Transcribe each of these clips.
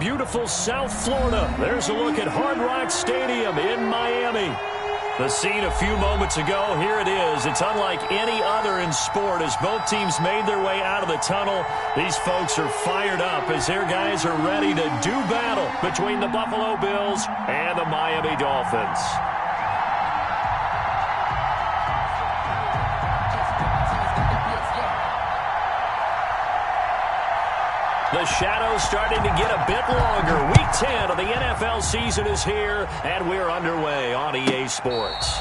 beautiful South Florida. There's a look at Hard Rock Stadium in Miami. The scene a few moments ago, here it is. It's unlike any other in sport as both teams made their way out of the tunnel. These folks are fired up as their guys are ready to do battle between the Buffalo Bills and the Miami Dolphins. The shadow's starting to get a bit longer. Week 10 of the NFL season is here, and we're underway on EA Sports.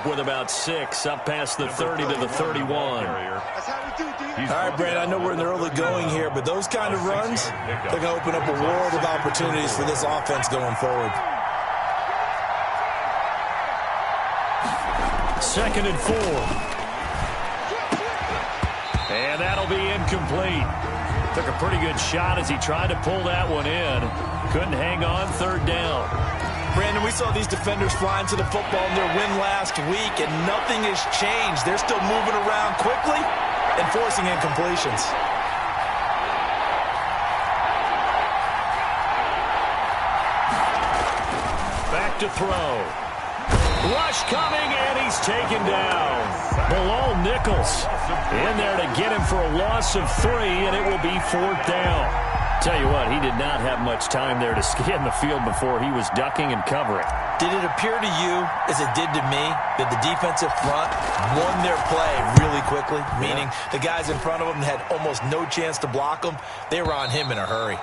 With about 6, up past the 30 to the 31. All right, Brad, I know we're in the early going here, but those kind of runs, they're going to open up a world of opportunities for this offense going forward. 2nd and 4. And that'll be incomplete. Took a pretty good shot as he tried to pull that one in. Couldn't hang on, 3rd down. Brandon, we saw these defenders flying to the football in their win last week, and nothing has changed. They're still moving around quickly and forcing incompletions. Back to throw. Rush coming, and he's taken down. Bilal Nichols in there to get him for a loss of 3, and it will be 4th down. Tell you what, he did not have much time there to scan the field before he was ducking and covering. Did it appear to you, as it did to me, that the defensive front won their play really quickly? Meaning the guys in front of them had almost no chance to block them. They were on him in a hurry.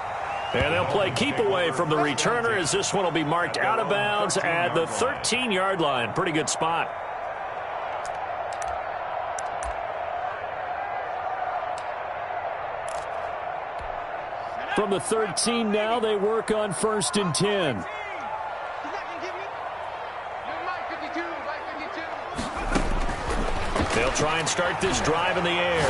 And they'll play keep away from the returner as this one will be marked out of bounds at the 13-yard line. Pretty good spot. From the 13 now, they work on 1st and 10. They'll try and start this drive in the air.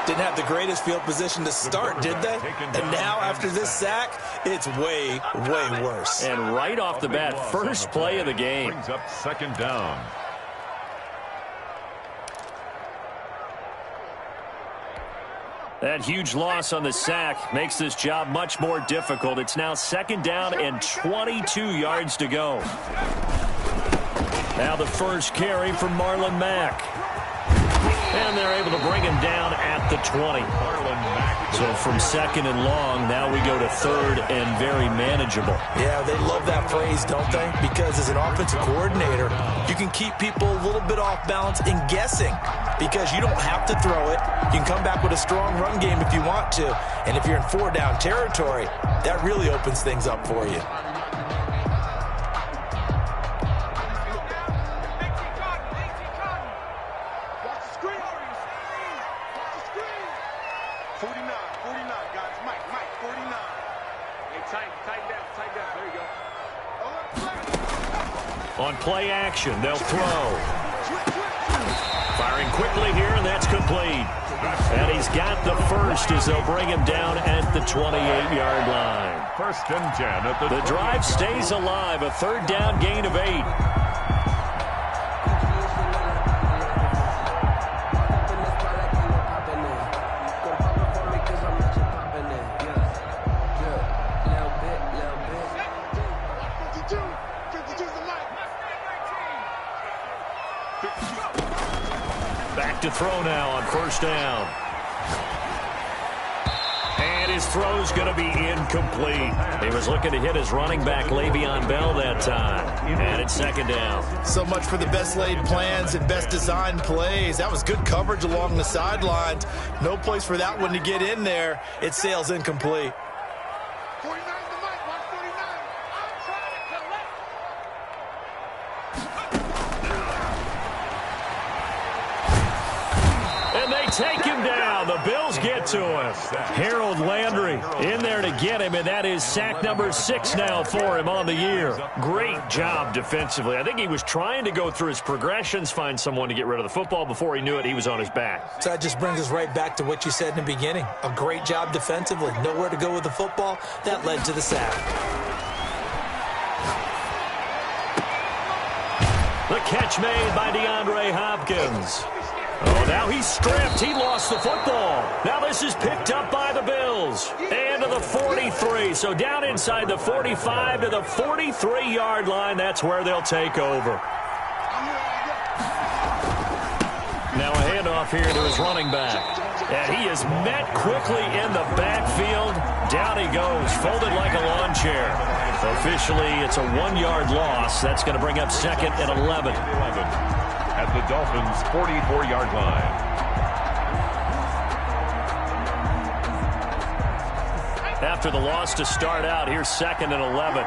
Didn't have the greatest field position to start, did they? And now, after this sack, it's way, way worse. And right off the bat, first play of the game. Brings up 2nd down. That huge loss on the sack makes this job much more difficult. It's now 2nd down and 22 yards to go. Now the first carry from Marlon Mack. And they're able to bring him down at the 20. So from 2nd and long, now we go to 3rd and very manageable. Yeah, they love that phrase, don't they? Because as an offensive coordinator, you can keep people a little bit off balance and guessing. Because you don't have to throw it. You can come back with a strong run game if you want to. And if you're in 4-down territory, that really opens things up for you. On play action, they'll throw. Firing quickly here, and that's complete. And he's got the first as they'll bring him down at the 28-yard line. 1st and 10 at the drive stays alive, a 3rd down gain of 8. Back to throw now on 1st down. And his throw's going to be incomplete. He was looking to hit his running back, Le'Veon Bell, that time. And it's 2nd down. So much for the best laid plans and best designed plays. That was good coverage along the sidelines. No place for that one to get in there. It sails incomplete. take him down. The Bills get to him. Harold Landry in there to get him, and that is sack number 6 now for him on the year. Great job defensively. I think he was trying to go through his progressions, find someone to get rid of the football. Before he knew it, he was on his back. So that just brings us right back to what you said in the beginning. A great job defensively. Nowhere to go with the football. That led to the sack. The catch made by DeAndre Hopkins. Oh, now he's stripped. He lost the football. Now this is picked up by the Bills. And to the 43. So down inside the 45 to the 43-yard line. That's where they'll take over. Now a handoff here to his running back. And he is met quickly in the backfield. Down he goes, folded like a lawn chair. Officially, it's a 1-yard loss. That's going to bring up 2nd and 11. At the Dolphins' 44-yard line. After the loss to start out, here's 2nd and 11.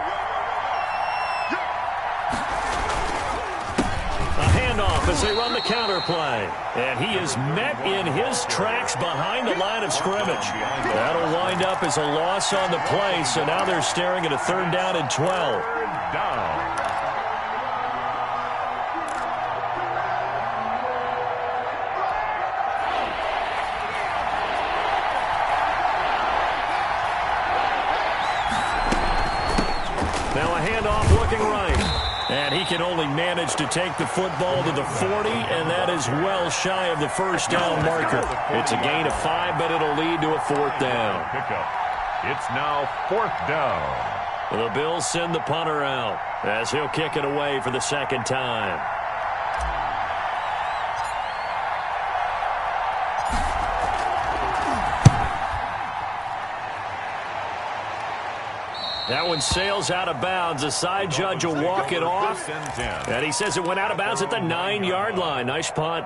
A handoff as they run the counter play. And he is met in his tracks behind the line of scrimmage. That'll wind up as a loss on the play, so now they're staring at a 3rd down and 12. Down. Now a handoff looking right. And he can only manage to take the football to the 40, and that is well shy of the 1st down marker. It's a gain of 5, but it'll lead to a 4th down. Pickup. It's now 4th down. The Bills send the punter out as he'll kick it away for the 2nd time. That one sails out of bounds. The side judge will walk it off. And he says it went out of bounds at the 9-yard line. Nice punt.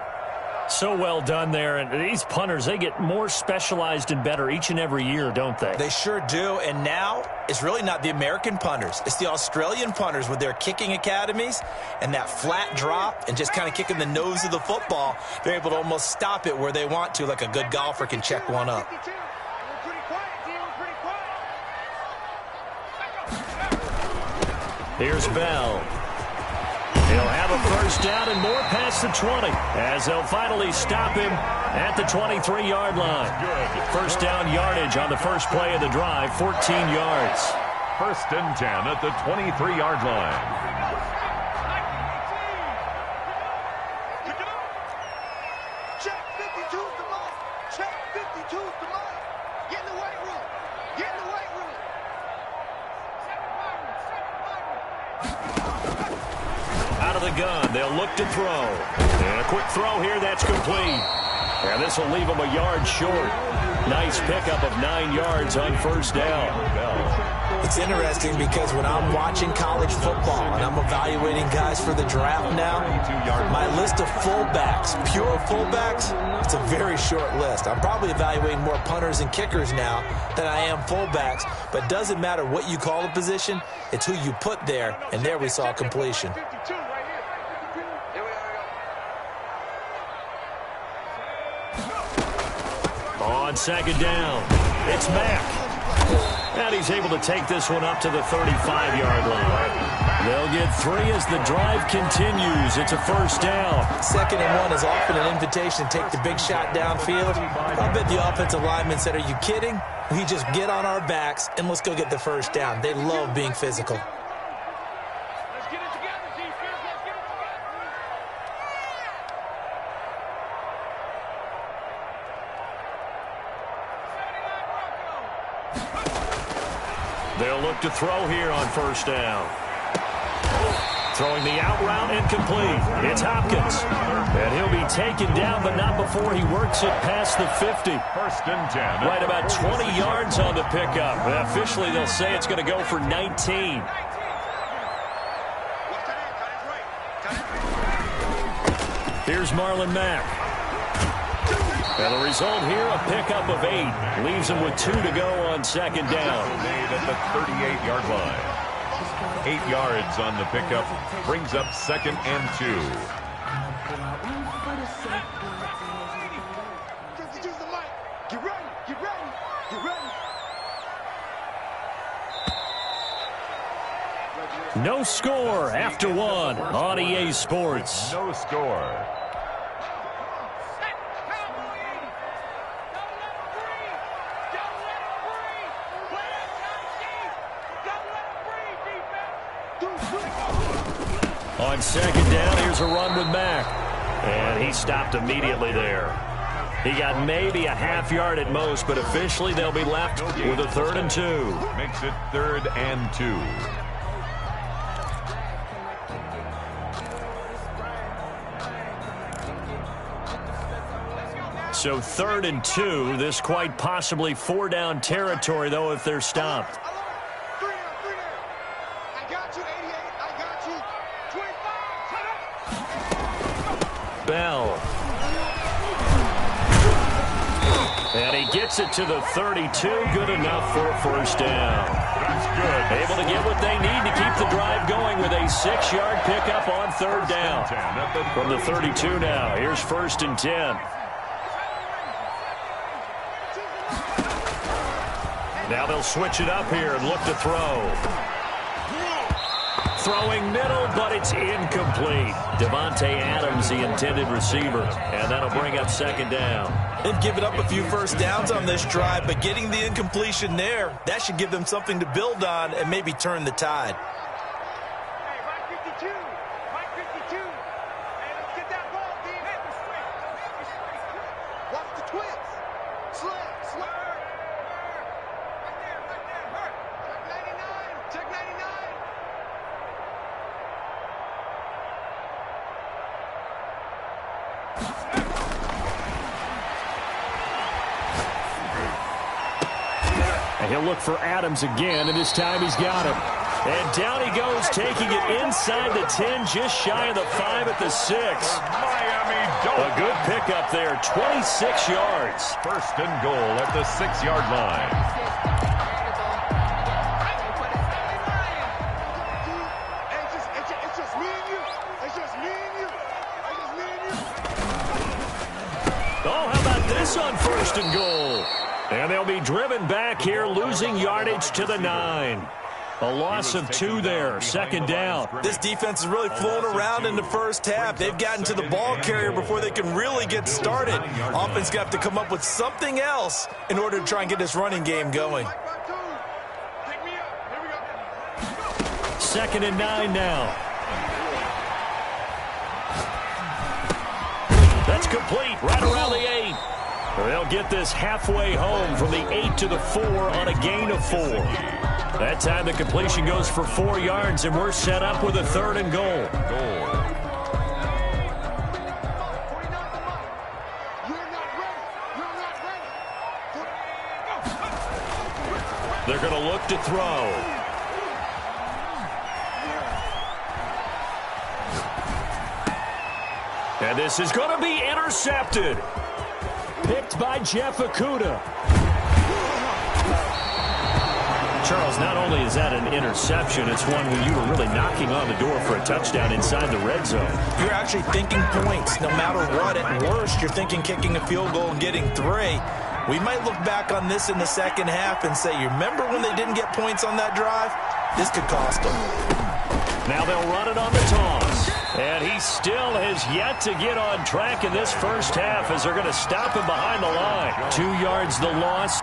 So well done there. And these punters, they get more specialized and better each and every year, don't they? They sure do. And now it's really not the American punters. It's the Australian punters with their kicking academies and that flat drop and just kind of kicking the nose of the football. They're able to almost stop it where they want to, like a good golfer can check one up. Here's Bell. He'll have a 1st down and more past the 20 as they'll finally stop him at the 23-yard line. 1st down yardage on the first play of the drive, 14 yards. 1st and 10 at the 23-yard line. Gun. They'll look to throw. And a quick throw here. That's complete. And this will leave them a yard short. Nice pickup of 9 yards on 1st down. It's interesting because when I'm watching college football and I'm evaluating guys for the draft now, my list of fullbacks, pure fullbacks, it's a very short list. I'm probably evaluating more punters and kickers now than I am fullbacks, but it doesn't matter what you call a position, it's who you put there, and there we saw completion. On 2nd down, it's Mack. And he's able to take this one up to the 35-yard line. They'll get 3 as the drive continues. It's a 1st down. 2nd and 1 is often an invitation to take the big shot downfield. I bet the offensive lineman said, "Are you kidding? We just get on our backs and let's go get the 1st down." They love being physical. They'll look to throw here on 1st down. Throwing the out route incomplete. It's Hopkins. And he'll be taken down, but not before he works it past the 50. 1st and 10. Right about 20 yards on the pickup. And officially, they'll say it's going to go for 19. Here's Marlon Mack. And the result here, a pickup of 8. Leaves him with 2 to go on 2nd down. Made at the 38-yard line. 8 yards on the pickup. Brings up 2nd and 2. Get ready. Get ready. Get ready. No score after one on EA Sports. No score. On second down, here's a run with Mack. And he stopped immediately there. He got maybe a half yard at most, but officially they'll be left with a 3rd and 2. Makes it 3rd and 2. So 3rd and 2. This quite possibly 4-down territory, though, if they're stopped. Bell. And he gets it to the 32. Good enough for a 1st down. That's good. Able to get what they need to keep the drive going with a 6-yard pickup on 3rd down. From the 32 now. Here's 1st and 10. Now they'll switch it up here and look to throw. Throwing middle, but it's incomplete. Devontae Adams, the intended receiver, and that'll bring up 2nd down. They've given up a few 1st downs on this drive, but getting the incompletion there, that should give them something to build on and maybe turn the tide. Hey, Mike 52. Mike 52. Hey, let's get that ball, D. Watch the twins. Slip. Right there. Check 99. And he'll look for Adams again, and this time he's got him. And down he goes, taking it inside the 10, just shy of the 5 at the 6. Miami A good pickup there, 26 yards. 1st and goal at the 6-yard line. It's just me and you. Oh, how about this on 1st and goal? And they'll be driven back here, losing yardage to the 9. A loss of 2 there, 2nd down. This defense is really flown around in the 1st half. They've gotten to the ball carrier before they can really get started. Offense got to come up with something else in order to try and get this running game going. 2nd and 9 now. That's complete, right around the 8. They'll get this halfway home from the 8 to the 4 on a gain of 4. That time the completion goes for 4 yards, and we're set up with a 3rd and goal. They're going to look to throw. And this is going to be intercepted. Picked by Jeff Okudah. Charles, not only is that an interception, it's one when you were really knocking on the door for a touchdown inside the red zone. You're actually thinking points no matter what. At worst, you're thinking kicking a field goal and getting 3. We might look back on this in the 2nd half and say, you remember when they didn't get points on that drive? This could cost them. Now they'll run it on the toss. And he still has yet to get on track in this 1st half as they're going to stop him behind the line. 2 yards the loss.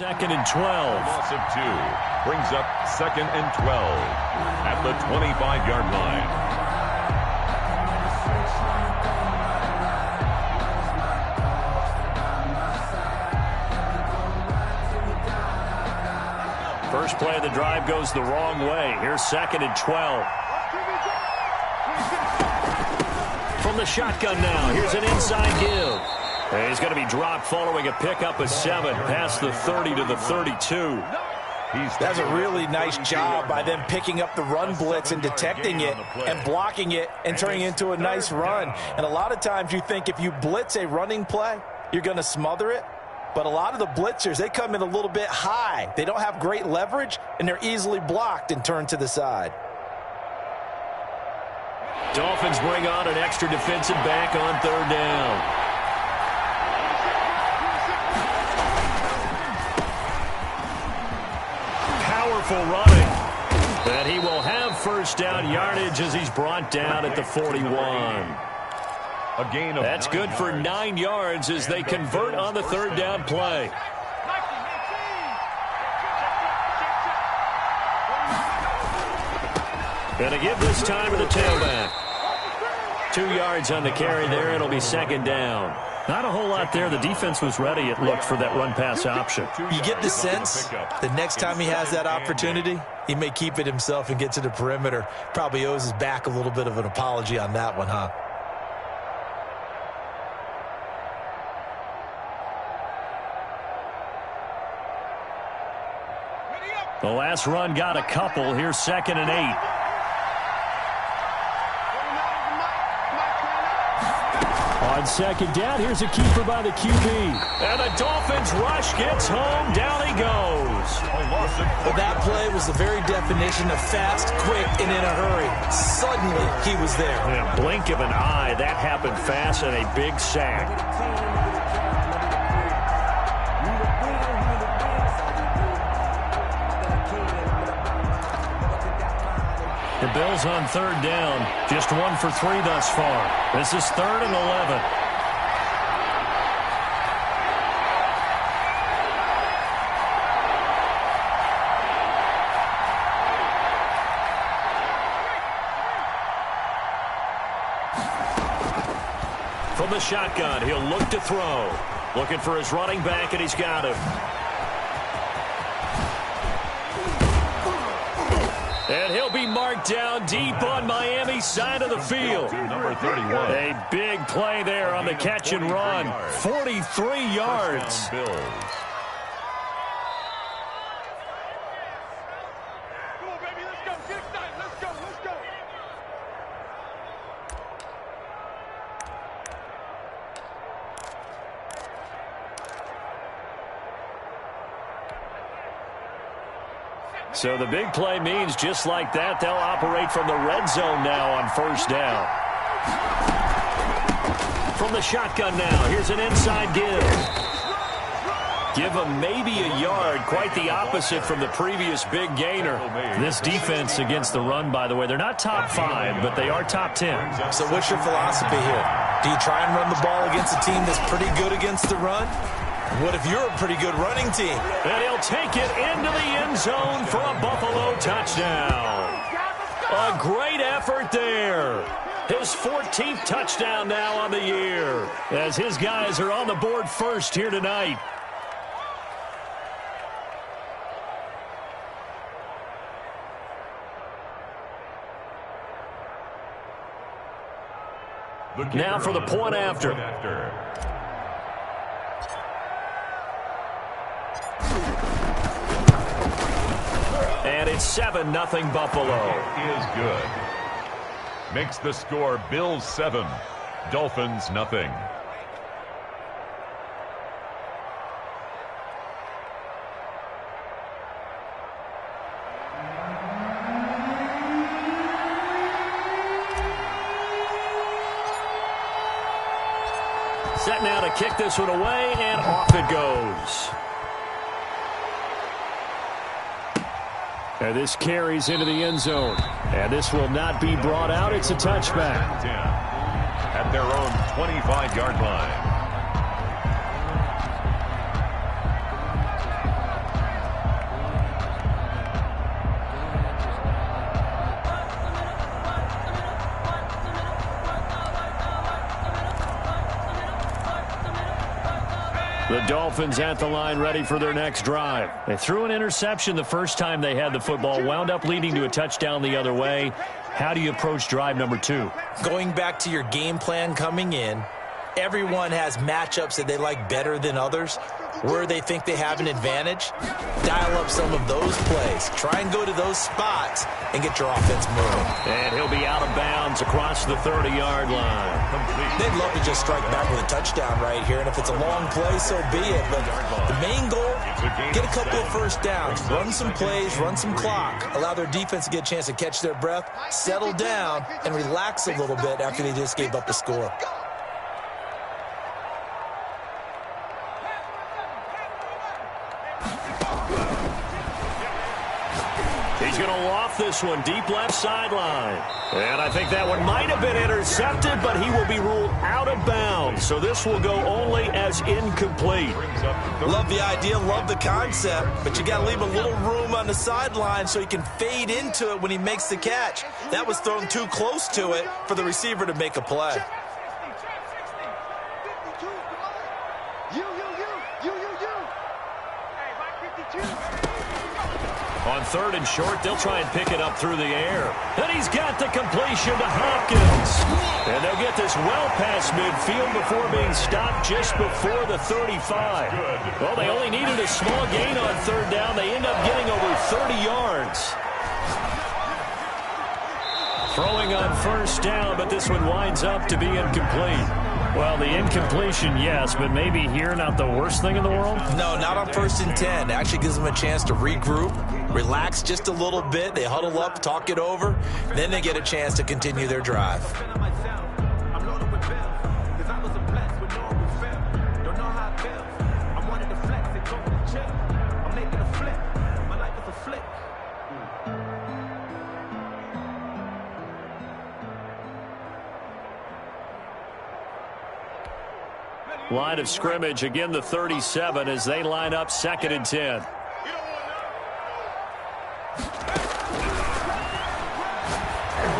Second and 12. Loss of 2 brings up 2nd and 12 at the 25-yard line. First play of the drive goes the wrong way. Here's 2nd and 12. From the shotgun now, here's an inside give. And he's going to be dropped following a pickup of 7 past the 30 to the 32. That's a really nice job by them picking up the run blitz and detecting it and blocking it and turning it into a nice run. And a lot of times you think if you blitz a running play, you're going to smother it. But a lot of the blitzers, they come in a little bit high. They don't have great leverage, and they're easily blocked and turned to the side. Dolphins bring on an extra defensive back on 3rd down. Powerful running. And he will have first down yardage as he's brought down at the 41. A gain of That's good for 9 yards as they convert on the 3rd down play. Going to give this time to the tailback. 2 yards on the carry there. It'll be 2nd down. Not a whole lot there. The defense was ready, it looked, for that run-pass option. You get the sense the next time he has that opportunity, he may keep it himself and get to the perimeter. Probably owes his back a little bit of an apology on that one, huh? The last run got a couple. Here's 2nd and 8. On 2nd down, here's a keeper by the QB. And the Dolphins rush gets home. Down he goes. Well, that play was the very definition of fast, quick, and in a hurry. Suddenly, he was there. In a blink of an eye, that happened fast and a big sack. The Bills on 3rd down, just 1 for 3 thus far. This is 3rd and 11. From the shotgun, he'll look to throw. Looking for his running back, and he's got him. And he'll be marked down deep on Miami's side of the field. Number 31. A big play there on the catch and run. 43 yards. Bills. Come on, baby, let's go. Get excited. Let's go. Let's go. So the big play means just like that, they'll operate from the red zone now on 1st down. From the shotgun now, here's an inside give. Give him maybe a yard, quite the opposite from the previous big gainer. This defense against the run, by the way, they're not top 5, but they are top 10. So what's your philosophy here? Do you try and run the ball against a team that's pretty good against the run? What if you're a pretty good running team? And he'll take it into the end zone for a Buffalo touchdown. A great effort there. His 14th touchdown now on the year, as his guys are on the board first here tonight. Now for the point after. And it's 7-0 Buffalo. Is good. Makes the score Bills 7, Dolphins nothing. Set now to kick this one away, and off it goes. And this carries into the end zone. And this will not be brought out. It's a touchback. 10 at their own 25-yard line. The Dolphins at the line ready for their next drive. They threw an interception the first time they had the football, wound up leading to a touchdown the other way. How do you approach drive number 2? Going back to your game plan coming in, everyone has matchups that they like better than others. Where they think they have an advantage, dial up some of those plays. Try and go to those spots and get your offense moving. And he'll be out of bounds across the 30-yard line. They'd love to just strike back with a touchdown right here, and if it's a long play, so be it. But the main goal, get a couple of first downs, run some plays, run some clock, allow their defense to get a chance to catch their breath, settle down, and relax a little bit after they just gave up a score. He's going to loft this one deep left sideline. And I think that one might have been intercepted, but he will be ruled out of bounds. So this will go only as incomplete. Love the idea, love the concept, but you got to leave a little room on the sideline so he can fade into it when he makes the catch. That was thrown too close to it for the receiver to make a play. On 3rd and short, they'll try and pick it up through the air. And he's got the completion to Hopkins. And they'll get this well past midfield before being stopped just before the 35. Well, they only needed a small gain on 3rd down. They end up getting over 30 yards. Throwing on 1st down, but this one winds up to be incomplete. Well, the incompletion, yes, but maybe here not the worst thing in the world? No, not on 1st and 10. It actually gives them a chance to regroup, relax just a little bit. They huddle up, talk it over. Then they get a chance to continue their drive. Line of scrimmage, again the 37 as they line up 2nd and 10.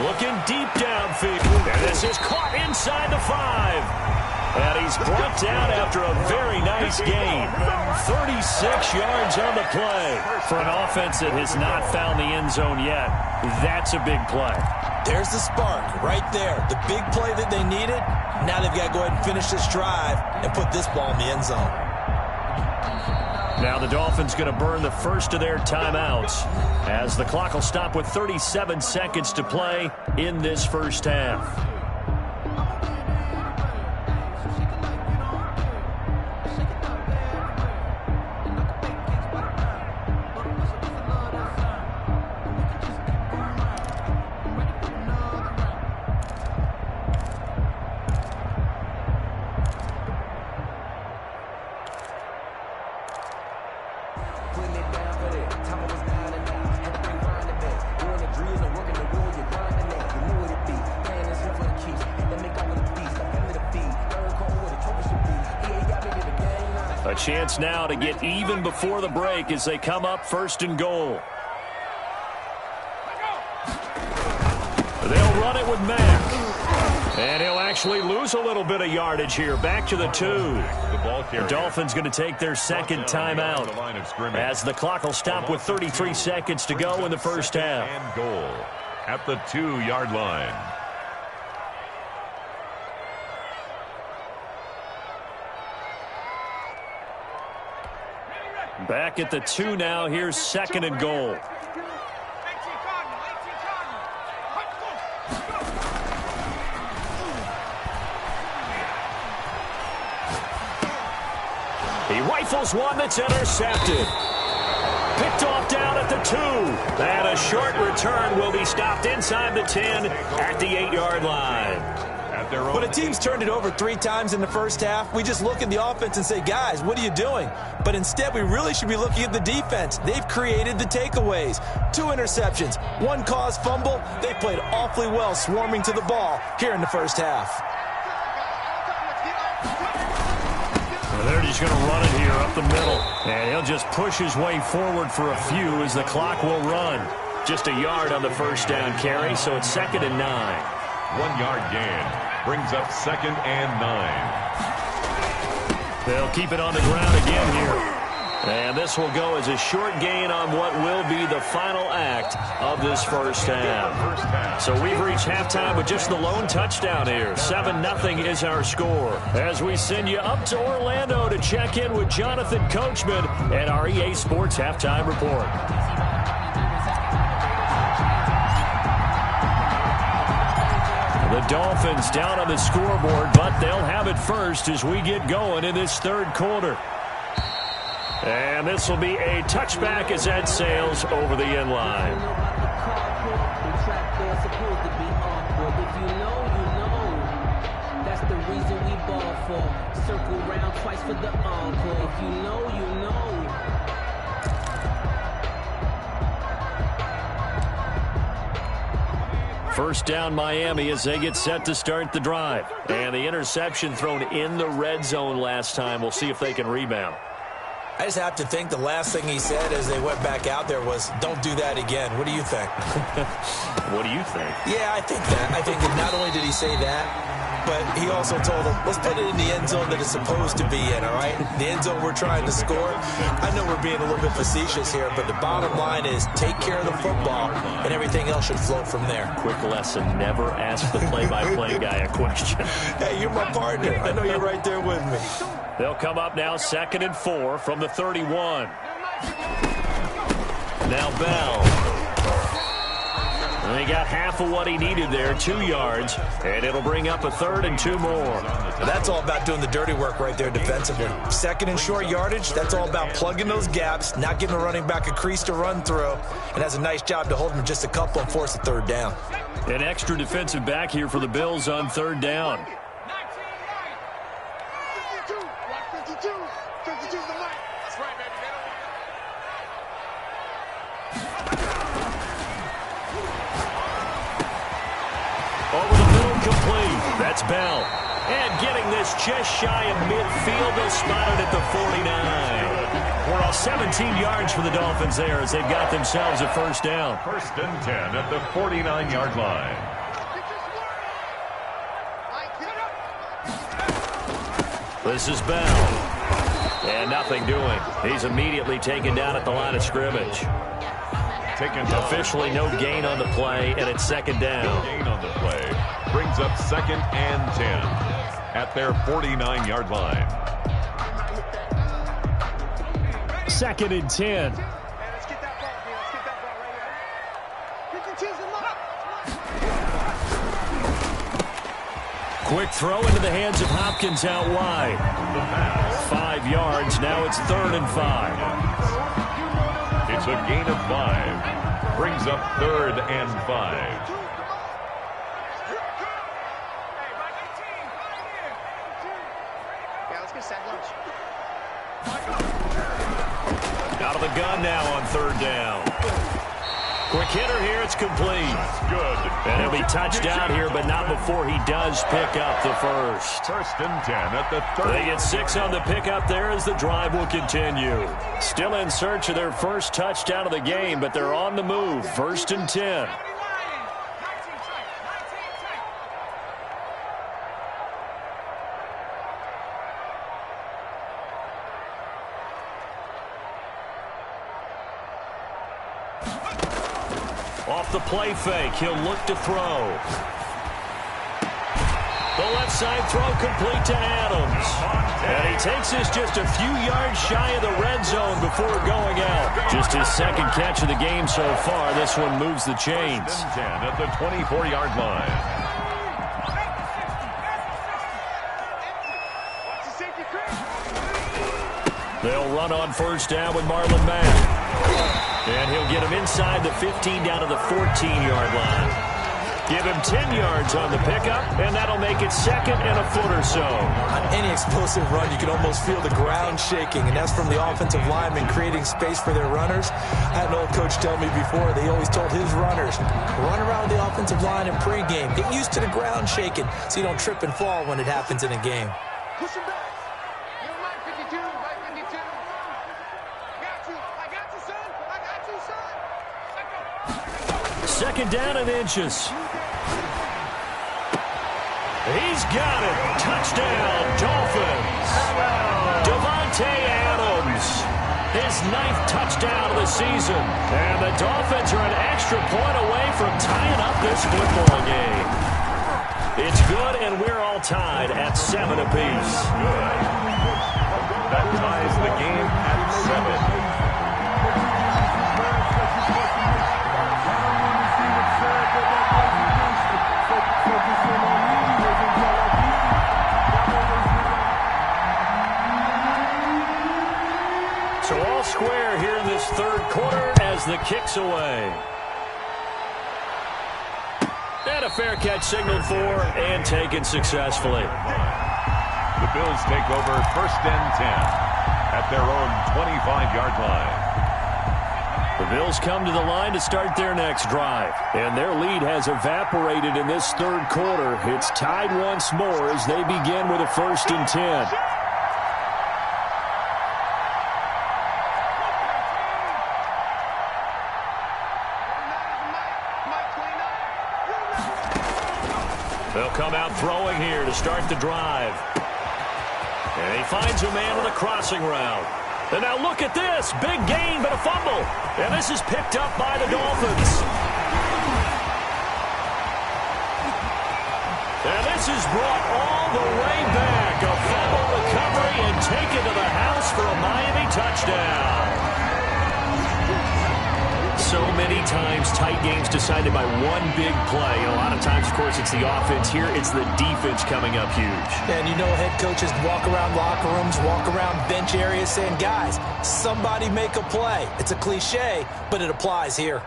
Looking deep downfield. And this is caught inside the 5. And he's brought down after a very nice gain. 36 yards on the play. For an offense that has not found the end zone yet, that's a big play. There's the spark right there. The big play that they needed. Now they've got to go ahead and finish this drive and put this ball in the end zone. Now the Dolphins going to burn the first of their timeouts as the clock will stop with 37 seconds to play in this first half. A chance now to get even before the break as they come up 1st and goal. They'll run it with Mack. And he'll actually lose a little bit of yardage here. Back to the 2. The Dolphins going to take their 2nd timeout as the clock will stop with 33 seconds to go in the first half. And goal at the 2-yard line. Back at the 2 now. Here's 2nd and goal. He rifles one that's intercepted. Picked off down at the 2. And a short return will be stopped inside the 10 at the 8-yard line. When a team's turned it over 3 times in the first half, we just look at the offense and say, guys, what are you doing? But instead, we really should be looking at the defense. They've created the takeaways. 2 interceptions, 1 caused fumble. They played awfully well swarming to the ball here in the first half. Well, they're just going to run it here up the middle. And he'll just push his way forward for a few as the clock will run. Just a yard on the first down carry, so it's 2nd and 9. 1-yard gain brings up 2nd and 9. They'll keep it on the ground again here. And this will go as a short gain on what will be the final act of this first half. So we've reached halftime with just the lone touchdown here. 7-0 is our score. As we send you up to Orlando to check in with Jonathan Coachman at our EA Sports Halftime Report. The Dolphins down on the scoreboard, but they'll have it first as we get going in this third quarter. And this will be a touchback as that sails over the end line. That's the reason we ball for. Circle round twice for the encore. If you know, you know. First down Miami as they get set to start the drive. And the interception thrown in the red zone last time. We'll see if they can rebound. I just have to think the last thing he said as they went back out there was, don't do that again. What do you think? What do you think? Yeah, I think that. I think that not only did he say that, but he also told them, let's put it in the end zone that it's supposed to be in, all right? The end zone we're trying to score. I know we're being a little bit facetious here, but the bottom line is take care of the football, and everything else should flow from there. Quick lesson, never ask the play-by-play guy a question. Hey, you're my partner. I know you're right there with me. They'll come up now 2nd and 4 from the 31. Now Bell. And he got half of what he needed there, 2 yards, and it'll bring up a 3rd and 2 more. That's all about doing the dirty work right there defensively. 2nd and short yardage, that's all about plugging those gaps, not giving a running back a crease to run through, and has a nice job to hold him just a couple and force a 3rd down. An extra defensive back here for the Bills on 3rd down. Over the middle, complete. That's Bell. And getting this just shy of midfield, they'll spot it at the 49. We're all 17 yards for the Dolphins there as they've got themselves a first down. 1st and 10 at the 49-yard line. This is Bell. And nothing doing. He's immediately taken down at the line of scrimmage. Officially no gain on the play, and it's 2nd down. No gain on the play. Brings up 2nd and 10 at their 49-yard line. 2nd and 10. Let's get that ball here. Let's get that ball right here. Quick throw into the hands of Hopkins out wide. 5 yards. Now it's 3rd and 5. It's a gain of 5. Brings up 3rd and 5. Out of the gun now on 3rd down. Quick hitter here. It's complete. Good. And he'll be touched down here, but not before he does pick up the first. 1st and 10 at the 30. They get 6 on the pickup there as the drive will continue. Still in search of their first touchdown of the game, but they're on the move. 1st and 10. Off the play fake, he'll look to throw. The left side throw complete to Adams. And he takes this just a few yards shy of the red zone before going out. Just his 2nd catch of the game so far. This one moves the chains. 1st and 10 at the 24-yard line. They'll run on 1st down with Marlon Mack. And he'll get him inside the 15 down to the 14-yard line. Give him 10 yards on the pickup, and that'll make it 2nd and a foot or so. On any explosive run, you can almost feel the ground shaking, and that's from the offensive linemen creating space for their runners. I had an old coach tell me before, they always told his runners, run around the offensive line in pregame. Get used to the ground shaking so you don't trip and fall when it happens in a game. Push him back. You're right, 52. Right, 52. I got you. I got you, son. I got you, son. 2nd down and inches. He's got it. Touchdown, Dolphins. 9th touchdown of the season. And the Dolphins are an extra point away from tying up this football game. It's good, and we're all tied at 7 apiece. Good. That ties the game at 7. So all square here in this third quarter as the kick's away. And a fair catch signaled for and taken successfully. The Bills take over 1st and 10 at their own 25-yard line. The Bills come to the line to start their next drive. And their lead has evaporated in this third quarter. It's tied once more as they begin with a 1st and 10. They'll come out throwing here to start the drive. And he finds a man on the crossing route. And now look at this. Big gain, but a fumble. And this is picked up by the Dolphins. And this is brought all the way back. A fumble recovery and taken to the house for a Miami touchdown. So many times tight games decided by one big play. And a lot of times, of course, it's the offense. Here, it's the defense coming up huge. And you know head coaches walk around locker rooms, walk around bench areas saying, guys, somebody make a play. It's a cliche, but it applies here.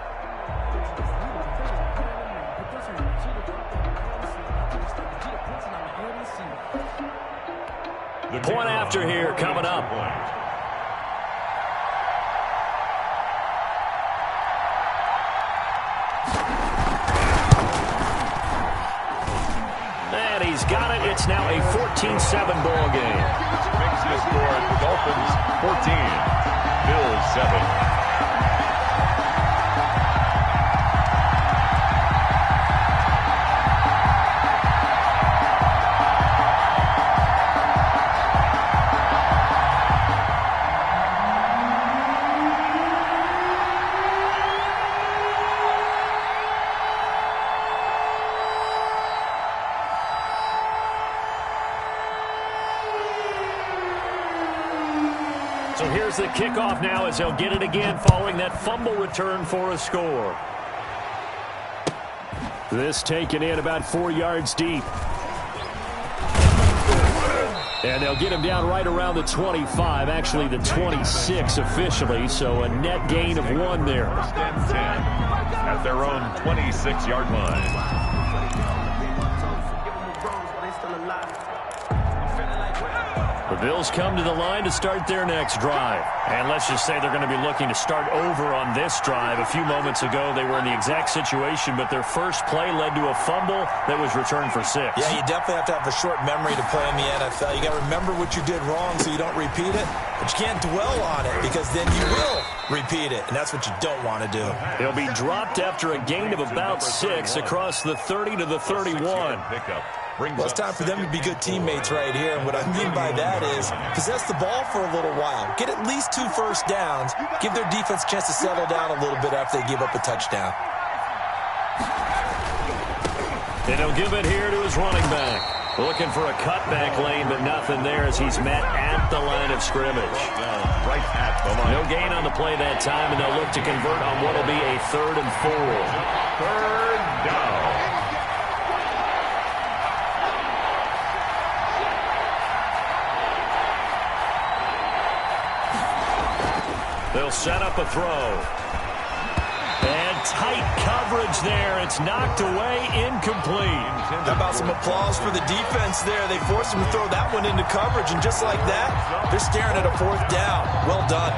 Point after here coming up. And he's got it. It's now a 14-7 ball game. Makes the score. Dolphins 14, Bills 7. So here's the kickoff now as they'll get it again following that fumble return for a score. This taken in about 4 yards deep. And they'll get him down right around the 25, actually the 26 officially, so a net gain of 1 there. 1st and 10 at their own 26-yard line. The Bills come to the line to start their next drive. And let's just say they're going to be looking to start over on this drive. A few moments ago, they were in the exact situation, but their first play led to a fumble that was returned for 6. Yeah, you definitely have to have a short memory to play in the NFL. You got to remember what you did wrong so you don't repeat it, but you can't dwell on it because then you will repeat it, and that's what you don't want to do. He'll be dropped after a gain of about 6 across the 30 to the 31. Well, it's time for them to be good teammates right here, and what I mean by that is possess the ball for a little while. Get at least 2 first downs. Give their defense a chance to settle down a little bit after they give up a touchdown. And he'll give it here to his running back. Looking for a cutback lane, but nothing there as he's met at the line of scrimmage. Right at the line. No gain on the play that time, and they'll look to convert on what will be a 3rd and 4. 3rd down. They'll set up a throw. And tight coverage there. It's knocked away, incomplete. How about some applause for the defense there? They forced him to throw that one into coverage, and just like that, they're staring at a 4th down. Well done.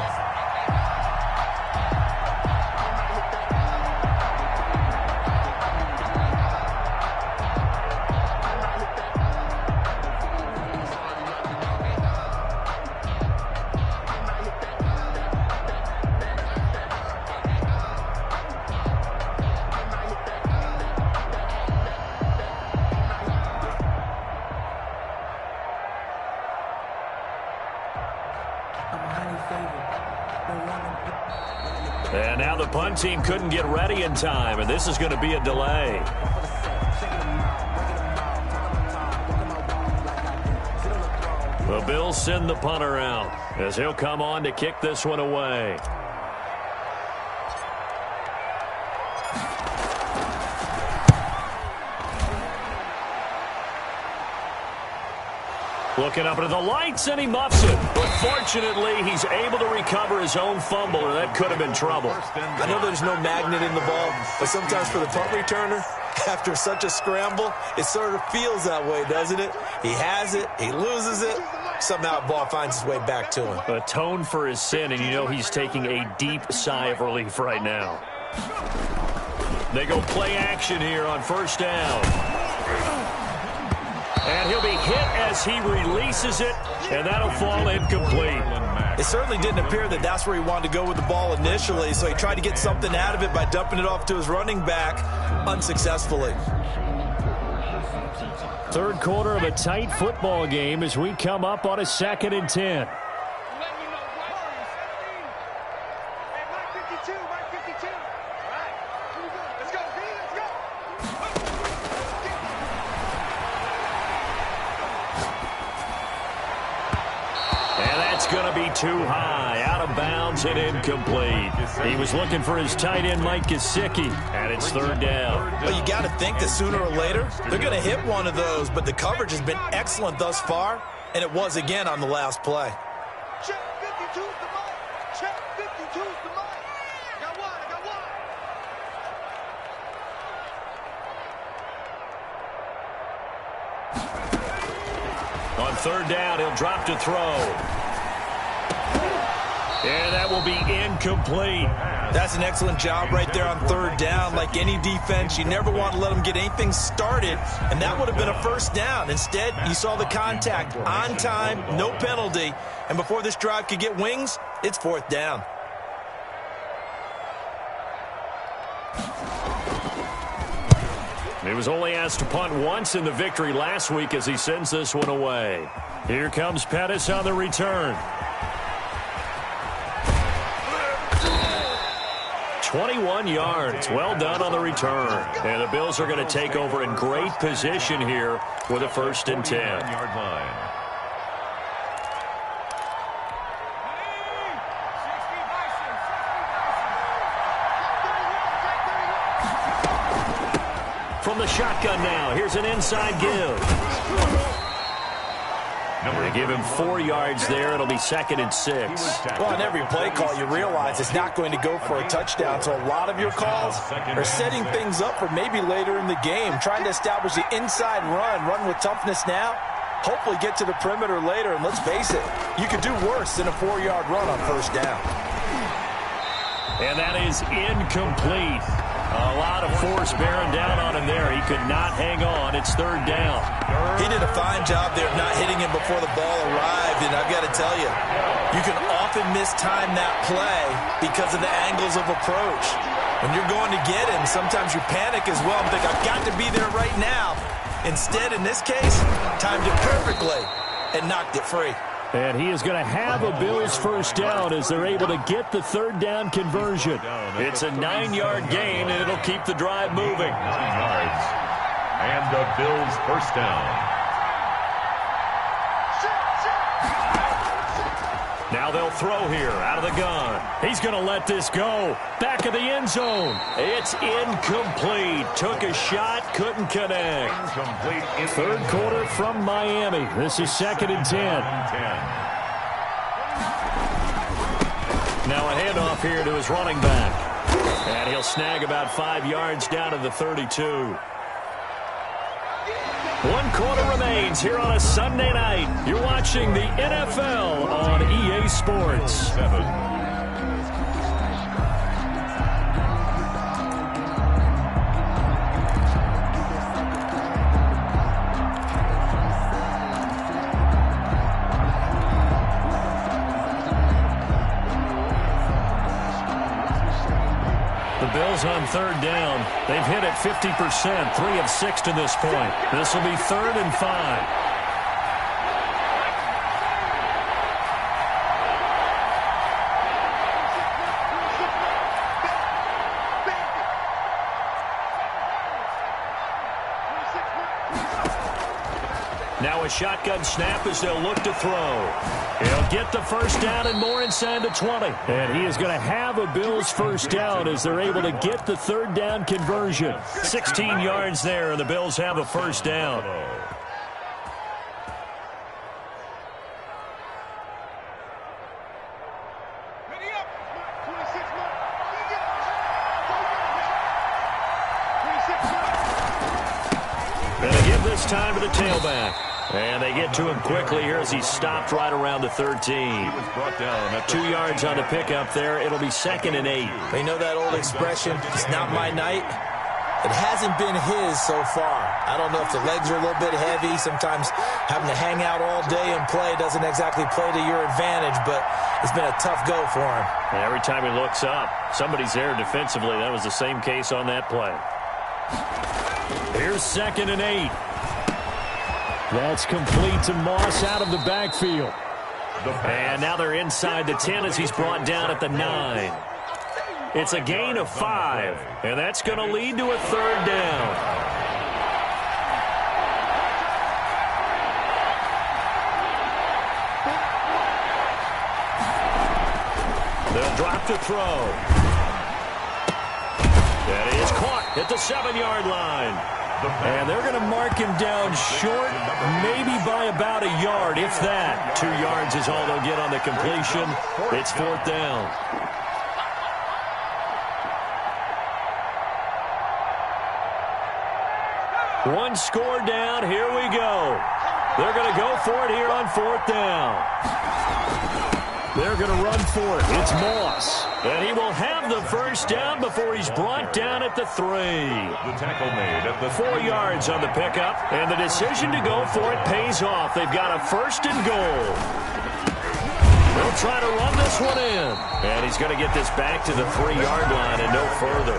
I'm highly favored. And now the punt team couldn't get ready in time, and this is going to be a delay. The Bills send the punter out as he'll come on to kick this one away. Looking up into the lights, and he muffs it. But fortunately, he's able to recover his own fumble, or that could have been trouble. I know there's no magnet in the ball, but sometimes for the punt returner, after such a scramble, it sort of feels that way, doesn't it? He has it, he loses it, somehow the ball finds its way back to him. Atone for his sin, and you know he's taking a deep sigh of relief right now. They go play action here on first down. And he'll be hit as he releases it, and that'll fall incomplete. It certainly didn't appear that that's where he wanted to go with the ball initially, so he tried to get something out of it by dumping it off to his running back unsuccessfully. Third quarter of a tight football game as we come up on a 2nd and 10. Going to be too high, out of bounds and incomplete. He was looking for his tight end, Mike Gesicki, and it's 3rd down. Well, you got to think that sooner or later, they're going to hit one of those, but the coverage has been excellent thus far, and it was again on the last play. Check 52's the mic. Check 52's the mic. I got one. On 3rd down, he'll drop to throw. And that will be incomplete. That's an excellent job right there on 3rd down. Like any defense, you never want to let them get anything started, and that would have been a 1st down. Instead, you saw the contact on time, no penalty, and before this drive could get wings, it's 4th down. He was only asked to punt once in the victory last week as he sends this one away. Here comes Pettis on the return. 21 yards. Well done on the return. And the Bills are going to take over in great position here with a 1st and 10. Yard line. From the shotgun now, here's an inside give. They give him 4 yards there. It'll be 2nd and 6. Well, on every play call, you realize it's not going to go for a touchdown. So a lot of your calls are setting things up for maybe later in the game, trying to establish the inside run with toughness now, hopefully get to the perimeter later. And let's face it, you could do worse than a 4-yard run on 1st down. And that is incomplete. A lot of force bearing down on him there. He could not hang on. It's 3rd down. He did a fine job there of not hitting him before the ball arrived. And I've got to tell you, you can often mistime that play because of the angles of approach. When you're going to get him, sometimes you panic as well and think, I've got to be there right now. Instead, in this case, timed it perfectly and knocked it free. And he is going to have a Bills 1st down as they're able to get the 3rd down conversion. It's a 9-yard gain, and it'll keep the drive moving. 9 yards. And the Bills 1st down. Now they'll throw here out of the gun. He's going to let this go. Back of the end zone. It's incomplete. Took a shot, couldn't connect. Incomplete. 3rd quarter from Miami. This is 2nd and 10. Now a handoff here to his running back. And he'll snag about 5 yards down to the 32. 1 quarter remains here on a Sunday night. You're watching the NFL on EA Sports. 7. The Bills on 3rd down. They've hit it 50%, 3 of 6 to this point. This will be 3rd and 5. Now a shotgun snap as they'll look to throw. He'll get the first down and more inside the 20. And he is going to have a Bills first down as they're able to get the third down conversion. 16 yards there, and the Bills have a first down. And they give this time to the tailback. And they get to him quickly here as he stopped right around the 13. 2 yards on the pickup there. It'll be 2nd and 8. You know that old expression, it's not my night? It hasn't been his so far. I don't know if the legs are a little bit heavy. Sometimes having to hang out all day and play doesn't exactly play to your advantage, but it's been a tough go for him. And every time he looks up, somebody's there defensively. That was the same case on that play. Here's 2nd and 8. That's complete to Moss out of the backfield. And now they're inside the 10 as he's brought down at the 9. It's a gain of 5, and that's going to lead to a third down. They'll drop to throw. That is caught at the 7-yard line. And they're going to mark him down short, maybe by about a yard, if that. 2 yards is all they'll get on the completion. It's 4th down. One score down. Here we go. They're going to go for it here on 4th down. They're going to run for it. It's Moss. And he will have the first down before he's brought down at the 3. The tackle made at the 4 yards on the pickup. And the decision to go for it pays off. They've got a 1st and goal. They'll try to run this one in. And he's going to get this back to the 3-yard line and no further.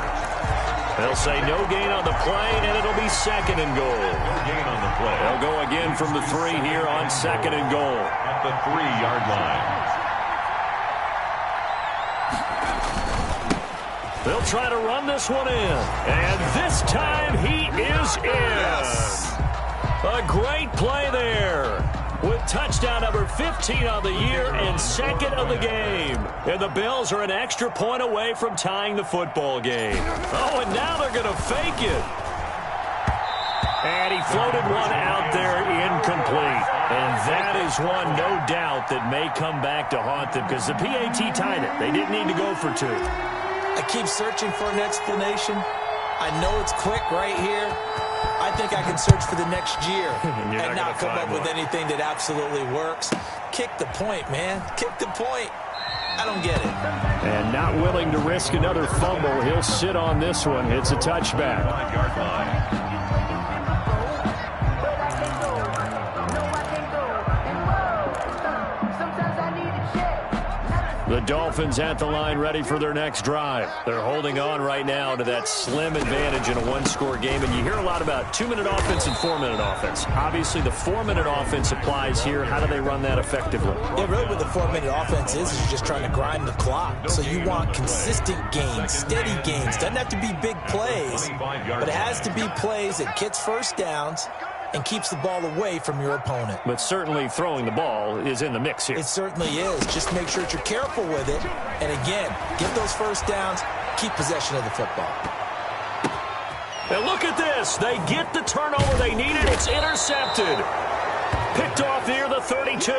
They'll say no gain on the play, and it'll be 2nd and goal. No gain on the play. They'll go again from the 3 here on 2nd and goal. At the 3-yard line. They'll try to run this one in. And this time he is in. Yes. A great play there. With touchdown number 15 on the year and 2nd of the game. And the Bills are an extra point away from tying the football game. Oh, and now they're going to fake it. And he floated one out there incomplete. And that is one, no doubt, that may come back to haunt them because the PAT tied it. They didn't need to go for 2. I keep searching for an explanation. I know it's quick right here. I think I can search for the next year and not come up with anything that absolutely works. Kick the point, man. Kick the point. I don't get it. And not willing to risk another fumble. He'll sit on this one. It's a touchback. 5-yard line. The Dolphins at the line ready for their next drive. They're holding on right now to that slim advantage in a one-score game. And you hear a lot about 2-minute offense and 4-minute offense. Obviously, the 4-minute offense applies here. How do they run that effectively? Yeah, really what the 4-minute offense is you're just trying to grind the clock. So you want consistent gains, steady gains. Doesn't have to be big plays, but it has to be plays that gets first downs and keeps the ball away from your opponent. But certainly throwing the ball is in the mix here. It certainly is. Just make sure that you're careful with it. And again, get those first downs, keep possession of the football. And look at this. They get the turnover they needed. It's intercepted. Picked off near the 32.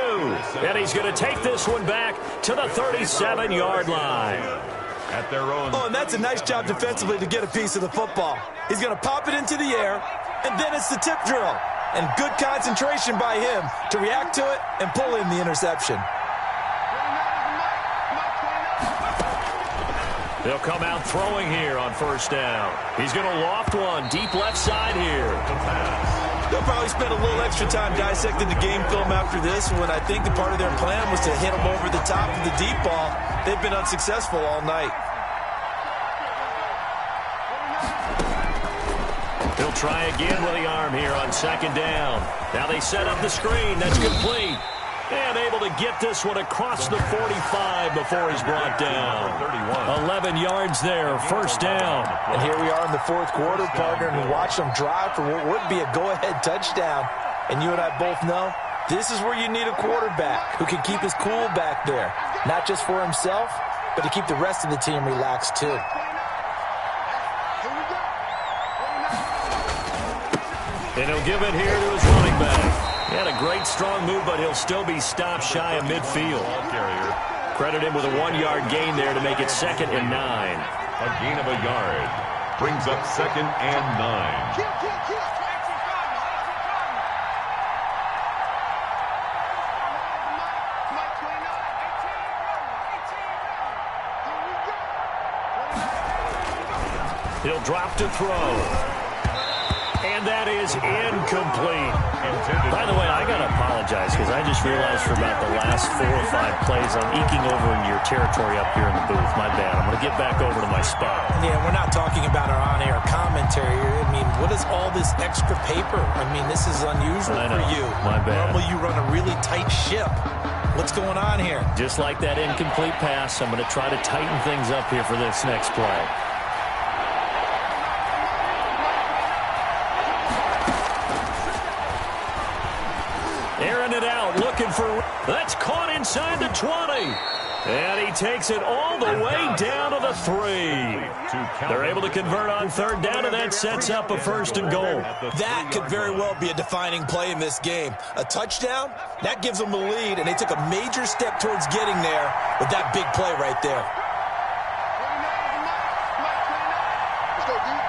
And he's going to take this one back to the 37-yard line. At their own. Oh, and that's a nice job defensively to get a piece of the football. He's going to pop it into the air, and then it's the tip drill. And good concentration by him to react to it and pull in the interception. They'll come out throwing here on first down. He's going to loft one deep left side here. They'll probably spend a little extra time dissecting the game film after this when I think the part of their plan was to hit him over the top of the deep ball. They've been unsuccessful all night. He'll try again with the arm here on second down. Now they set up the screen. That's complete. And able to get this one across the 45 before he's brought down. 11 yards there, first down. And here we are in the fourth quarter, partner, and watch them drive for what would be a go-ahead touchdown. And you and I both know this is where you need a quarterback who can keep his cool back there. Not just for himself, but to keep the rest of the team relaxed too. And he'll give it here to his running back. He had a great strong move, but he'll still be stopped shy of midfield. Credit him with a 1-yard gain there to make it 2nd and 9. A gain of a yard brings up 2nd and 9. He'll drop to throw. And that is incomplete. By the way, I got to apologize because I just realized for about the last 4 or 5 plays I'm eking over into your territory up here in the booth. My bad. I'm going to get back over to my spot. Yeah, we're not talking about our on-air commentary. I mean, what is all this extra paper? I mean, this is unusual for you. My bad. Normally you run a really tight ship. What's going on here? Just like that incomplete pass, I'm going to try to tighten things up here for this next play. Airing it out, looking for... That's caught inside the 20. And he takes it all the way down to the 3. They're able to convert on 3rd down, and that sets up a 1st and goal. That could very well be a defining play in this game. A touchdown, that gives them the lead, and they took a major step towards getting there with that big play right there. Let's go, dude.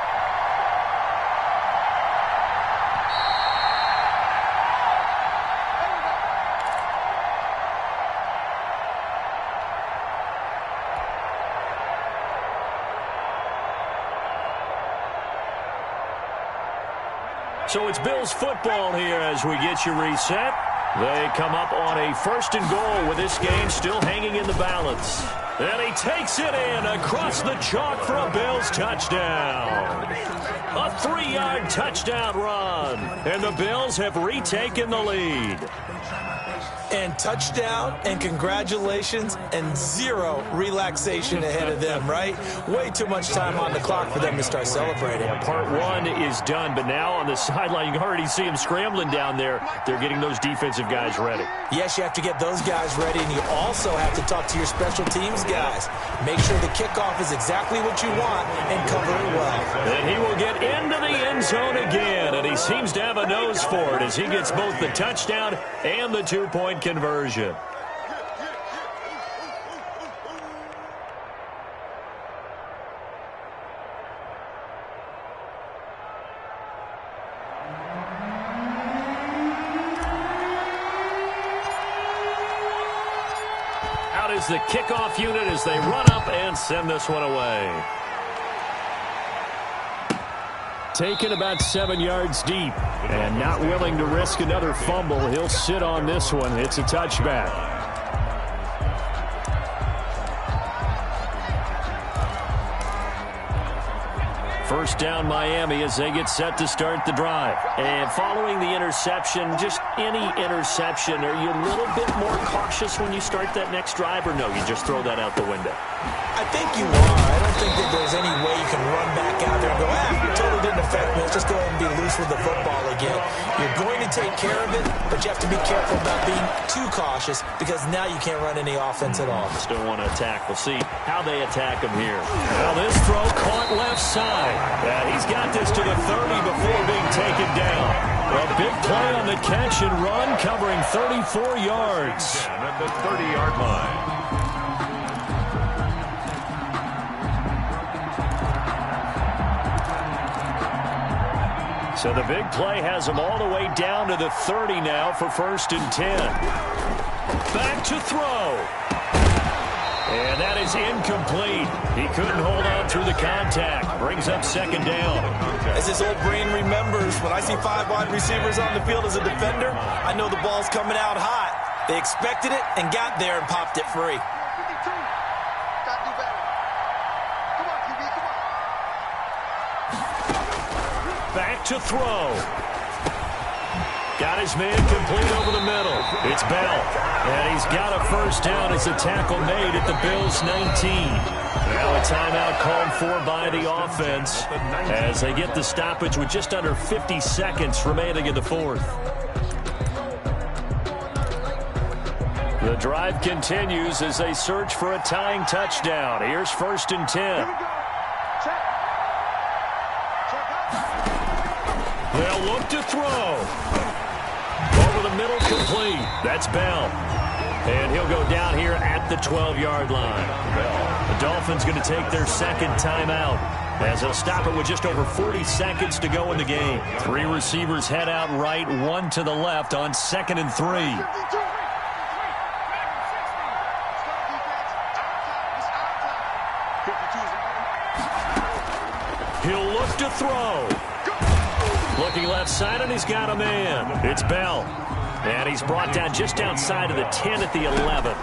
So it's Bills football here as we get you reset. They come up on a 1st and goal with this game still hanging in the balance. And he takes it in across the chalk for a Bills touchdown. A 3-yard touchdown run. And the Bills have retaken the lead. And touchdown, and congratulations, and 0 relaxation ahead of them, right? Way too much time on the clock for them to start celebrating. Part 1 is done, but now on the sideline, you can already see them scrambling down there. They're getting those defensive guys ready. Yes, you have to get those guys ready, and you also have to talk to your special teams guys. Make sure the kickoff is exactly what you want and cover it well. And he will get into the end zone again, and he seems to have a nose for it as he gets both the touchdown and the 2-point conversion. Out is the kickoff unit as they run up and send this one away. Taken about 7 yards deep and not willing to risk another fumble. He'll sit on this one. It's a touchback. First down Miami as they get set to start the drive. And following the interception, just any interception, are you a little bit more cautious when you start that next drive, or no, you just throw that out the window? I think you are. I don't think that there's any way you can run back out there and go, totally didn't affect me. Let's just go ahead and be loose with the football again. You're going to take care of it, but you have to be careful about being too cautious because now you can't run any offense at all. Still want to attack. We'll see how they attack him here. Now this throw caught left side. He's got this to the 30 before being taken down. A big play on the catch and run covering 34 yards. At the 30-yard line. So the big play has him all the way down to the 30 now for 1st and 10. Back to throw. And that is incomplete. He couldn't hold on through the contact. Brings up 2nd down. As his old brain remembers, when I see 5 wide receivers on the field as a defender, I know the ball's coming out hot. They expected it and got there and popped it free. 52. Gotta do better. Come on, QB, come on. Back to throw. Got his man complete over the middle. It's Bell. And he's got a first down as the tackle made at the Bills' 19. Now a timeout called for by the offense as they get the stoppage with just under 50 seconds remaining in the fourth. The drive continues as they search for a tying touchdown. Here's 1st and 10. They'll look to throw. Over the middle, complete. That's Bell. And he'll go down here at the 12-yard line. The Dolphins going to take their second timeout as they'll stop it with just over 40 seconds to go in the game. 3 receivers head out right, 1 to the left on 2nd and 3. He'll look to throw. Looking left side, and he's got a man. It's Bell. And he's brought down just outside of the 10 at the 11.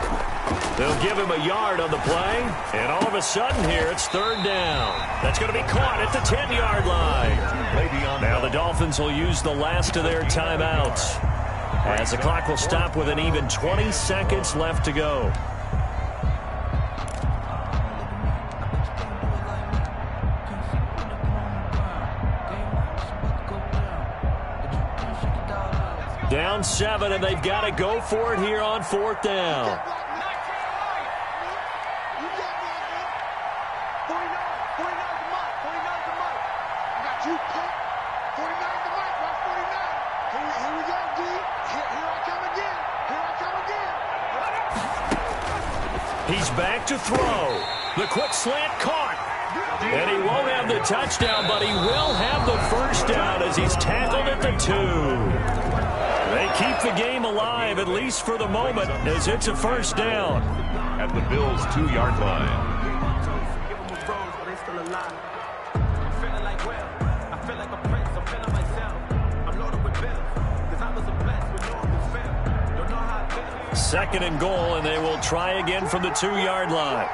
They'll give him a yard on the play. And all of a sudden here, it's 3rd down. That's going to be caught at the 10-yard line. Now the Dolphins will use the last of their timeouts as the clock will stop with an even 20 seconds left to go. Down 7, and they've got to go for it here on 4th down. He's back to throw. The quick slant caught. And he won't have the touchdown, but he will have the first down as he's tackled at the 2. They keep the game alive, at least for the moment, as it's a 1st down. At the Bills' 2-yard line. Second and goal, and they will try again from the 2-yard line.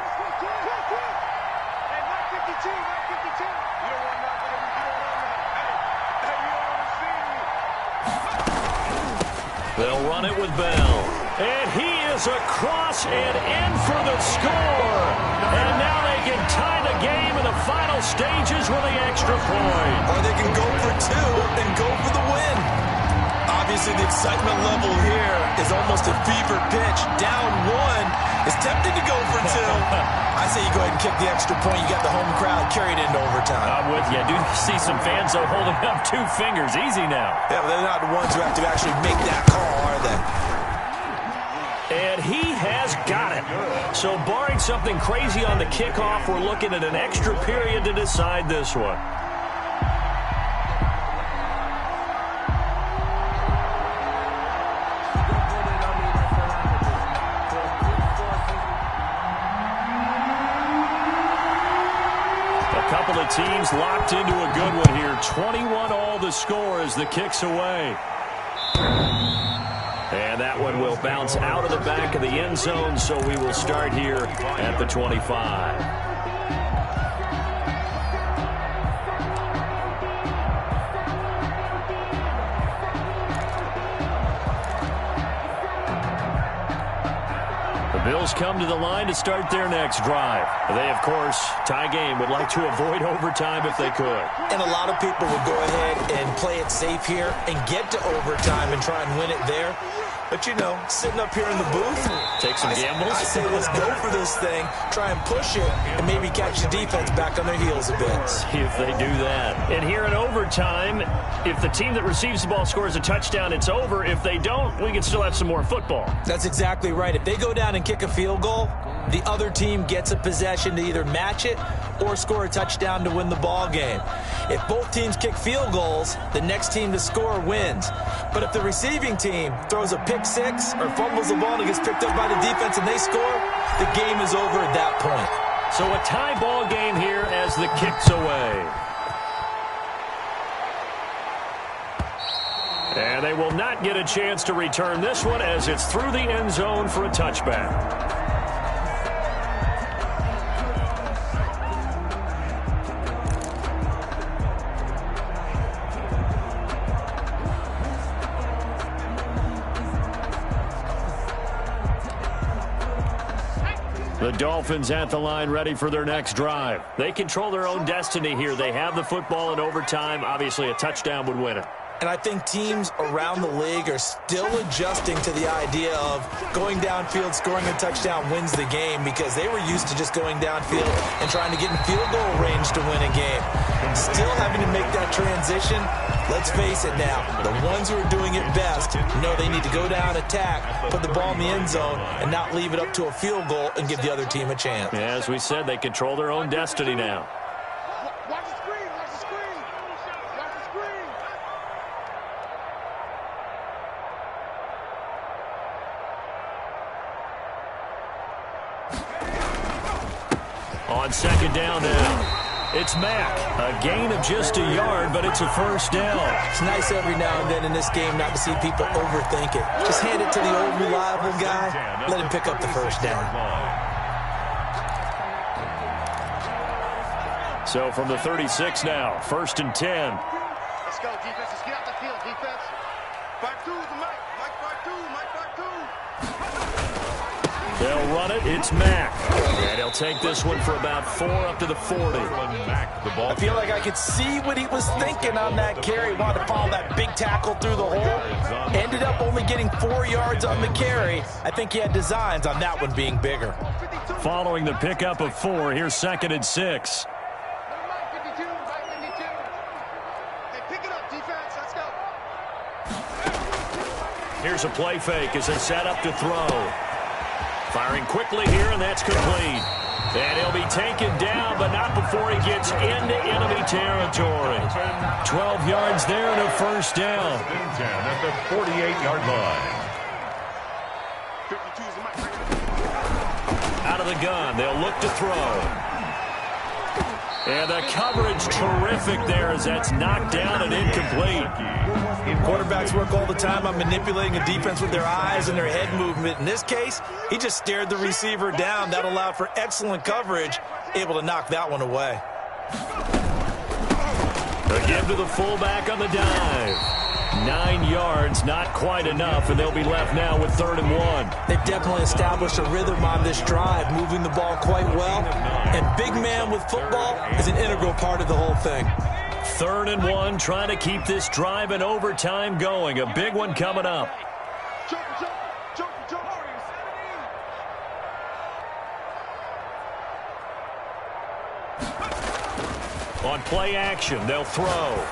They'll run it with Bell. And he is across and in for the score. And now they can tie the game in the final stages with the extra point. Or they can go for 2 and go for the win. Obviously, the excitement level here is almost a fever pitch. Down 1 is tempted to go for 2. I say you go ahead and kick the extra point. You got the home crowd carried into overtime. I'm with you. I do see some fans, though, holding up 2 fingers. Easy now. Yeah, but they're not the ones who have to actually make that call, are they? And he has got it. So barring something crazy on the kickoff, we're looking at an extra period to decide this one. Couple of teams locked into a good one here. 21 all the score as the kick's away. And that one will bounce out of the back of the end zone, so we will start here at the 25. Bills come to the line to start their next drive. They, of course, tie game, would like to avoid overtime if they could. And a lot of people would go ahead and play it safe here and get to overtime and try and win it there. But, you know, sitting up here in the booth, take some gambles. I say let's go for this thing, try and push it, and maybe catch the defense back on their heels a bit. See if they do that. And here in overtime, if the team that receives the ball scores a touchdown, it's over. If they don't, we can still have some more football. That's exactly right. If they go down and kick a field goal, the other team gets a possession to either match it or score a touchdown to win the ball game. If both teams kick field goals, the next team to score wins. But if the receiving team throws a pick six or fumbles the ball and it gets picked up by the defense and they score, the game is over at that point. So a tie ball game here as the kick's away. And they will not get a chance to return this one as it's through the end zone for a touchback. The Dolphins at the line ready for their next drive. They control their own destiny here. They have the football in overtime. Obviously, a touchdown would win it. And I think teams around the league are still adjusting to the idea of going downfield, scoring a touchdown wins the game, because they were used to just going downfield and trying to get in field goal range to win a game. Still having to make that transition. Let's face it now, the ones who are doing it best know they need to go down, attack, put the ball in the end zone, and not leave it up to a field goal and give the other team a chance. Yeah, as we said, they control their own destiny now. Watch the screen, watch the screen. Watch the screen. On second down now. It's Mack. A gain of just a yard, but it's a first down. It's nice every now and then in this game not to see people overthink it. Just hand it to the old reliable guy. Let him pick up the first down. So from the 36 now, 1st and 10. Let's go, defense. Let's get out the field, defense. 5-2 the Mike. Mike 5-2. Mike 5-2. They'll run it. It's Mack. And he'll take this one for about 4 up to the 40. I feel like I could see what he was thinking on that carry. Wanted to follow that big tackle through the hole. Ended up only getting 4 yards on the carry. I think he had designs on that one being bigger. Following the pickup of 4, here's 2nd and 6. Mike 52. Mike 52. Hey, pick it up, defense. Let's go. Here's a play fake as they set up to throw. Firing quickly here, and that's complete. And he'll be taken down, but not before he gets into enemy territory. 12 yards there and a first down. 10 at the 48-yard line. 52 is the Mike. Out of the gun, they'll look to throw. And the coverage terrific there as that's knocked down and incomplete. Quarterbacks work all the time on manipulating a defense with their eyes and their head movement. In this case, he just stared the receiver down. That allowed for excellent coverage, able to knock that one away. A give to the fullback on the dive. 9 yards, not quite enough, and they'll be left now with 3rd and 1. They've definitely established a rhythm on this drive, moving the ball quite well. And big man with football is an integral part of the whole thing. 3rd and 1, trying to keep this drive in overtime going. A big one coming up. Jump, jump, jump, jump. On play action, they'll throw.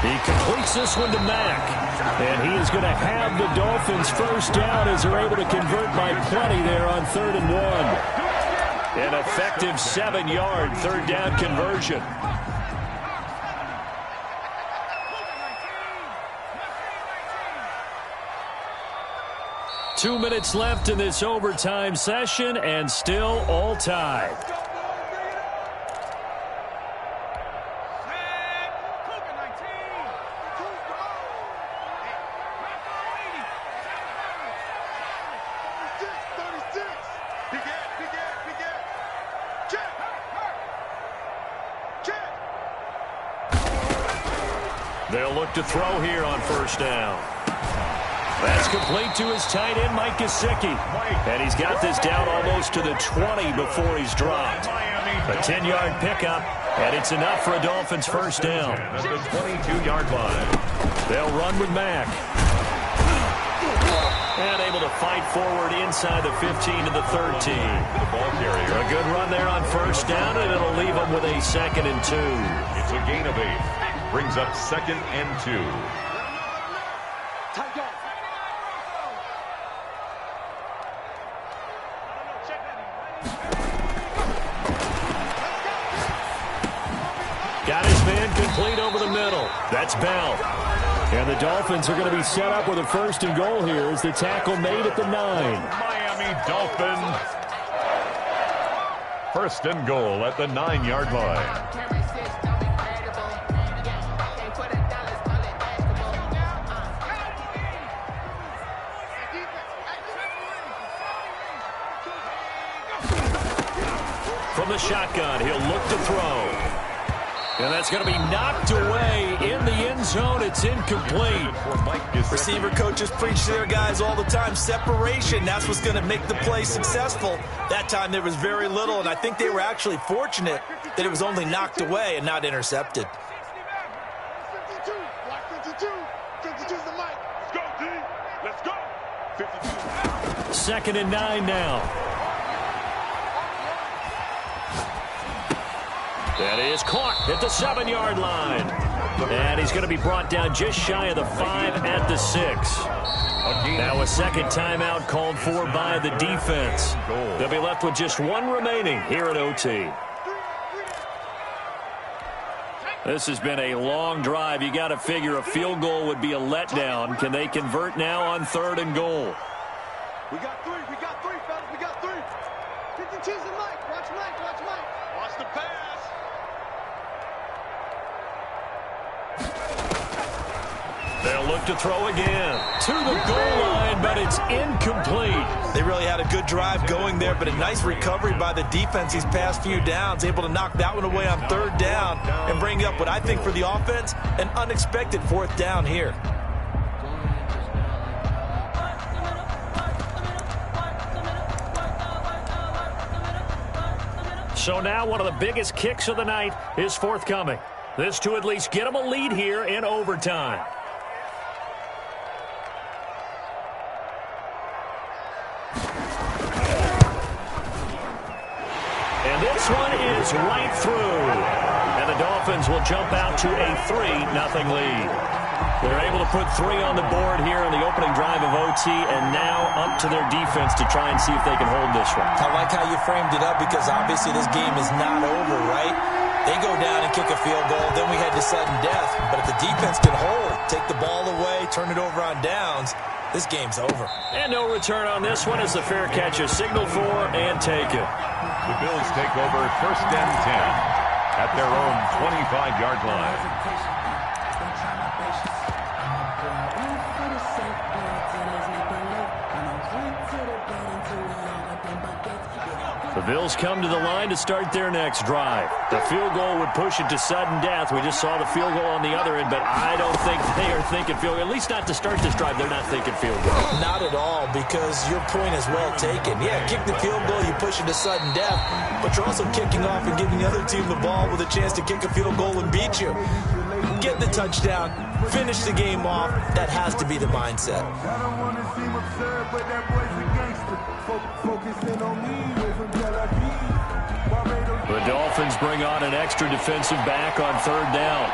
He completes this one to Mack. And he is going to have the Dolphins first down as they're able to convert by plenty there on 3rd and 1. An effective 7-yard 3rd down conversion. Two minutes left in this overtime session, and still all tied. They'll look to throw here on 1st down. That's complete to his tight end, Mike Gesicki. And he's got this down almost to the 20 before he's dropped. A 10-yard pickup, and it's enough for a Dolphins first down. At the 22-yard line. They'll run with Mack. And able to fight forward inside the 15 to the 13. The ball carrier. A good run there on 1st down, and it'll leave them with a 2nd and 2. It's a gain of 8. Brings up 2nd and 2. Got his man complete over the middle. That's Bell. And the Dolphins are going to be set up with a 1st and goal here as the tackle made at the 9. Miami Dolphins. 1st and goal at the 9-yard line. From the shotgun, he'll look to throw. And that's going to be knocked away in the end zone. It's It's incomplete. Receiver coaches preach to their guys all the time. Separation, that's what's going to make the play successful. That time there was very little, and I think they were actually fortunate that it was only knocked away and not intercepted. 52, block 52. 52's the mic. Let's go, D. Let's go. 52. 2nd and 9 now. That is caught at the 7-yard line. And he's going to be brought down just shy of the 5 at the 6. Now a second timeout called for by the defense. They'll be left with just one remaining here at OT. This has been a long drive. You got to figure a field goal would be a letdown. Can they convert now on 3rd and goal? We got three, fellas. We got 3. 52's the mic. Watch Mike. Watch the pass. They'll look to throw again. To the goal line, but it's incomplete. They really had a good drive going there, but a nice recovery by the defense these past few downs, able to knock that one away on 3rd down and bring up what I think for the offense, an unexpected 4th down here. So now one of the biggest kicks of the night is forthcoming. This to at least get them a lead here in overtime. And this one is right through. And the Dolphins will jump out to a 3-0 lead. They're able to put 3 on the board here in the opening drive of OT, and now up to their defense to try and see if they can hold this one. I like how you framed it up because obviously this game is not over, right? They go down and kick a field goal, then we head to sudden death. But if the defense can hold, take the ball away, turn it over on downs, this game's over. And no return on this one as the fair catch is signaled for and taken. The Bills take over 1st and 10 at their own 25-yard line. The Bills come to the line to start their next drive. The field goal would push it to sudden death. We just saw the field goal on the other end, but I don't think they are thinking field goal. At least not to start this drive, they're not thinking field goal. Not at all, because your point is well taken. Yeah, kick the field goal, you push it to sudden death, but you're also kicking off and giving the other team the ball with a chance to kick a field goal and beat you. Get the touchdown, finish the game off. That has to be the mindset. I don't want to seem absurd, but that boy's a gangster. Focusing on me, away from Tel Aviv. The Dolphins bring on an extra defensive back on 3rd down.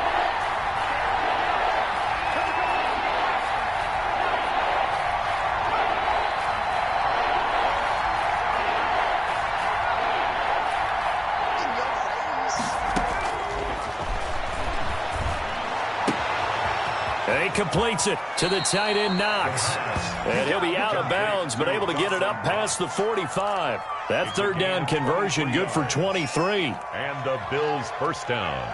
And he completes it to the tight end, Knox. And he'll be out of bounds, but able to get it up past the 45. That 3rd down conversion good for 23. And the Bills' 1st down.